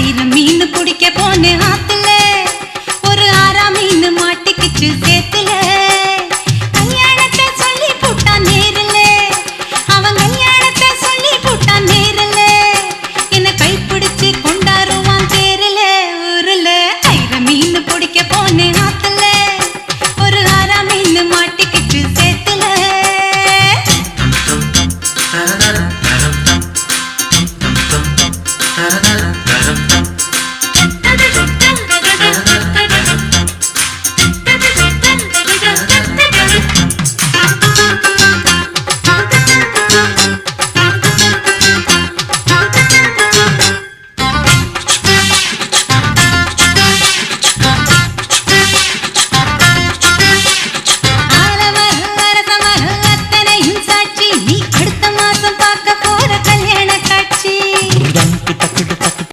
ஆயிரம் மீன் பிடிக்க போன ஆத்துல ஒரு ஆறா மீன் மாட்டிக்கிச்சு சேத்துல கல்யாணத்தை சொல்லி போட்டான் நேரில் அவன் கல்யாணத்தை சொல்லி போட்டான் நேரில் என்ன கைப்பிடிச்சு கொண்டாருவான் தேரில் ஊருல ஆயிரம் மீன் பிடிக்க போன ஆத்துல ஒரு ஆறா மீன் மாட்டிக்கிச்சு சேத்துல Da da da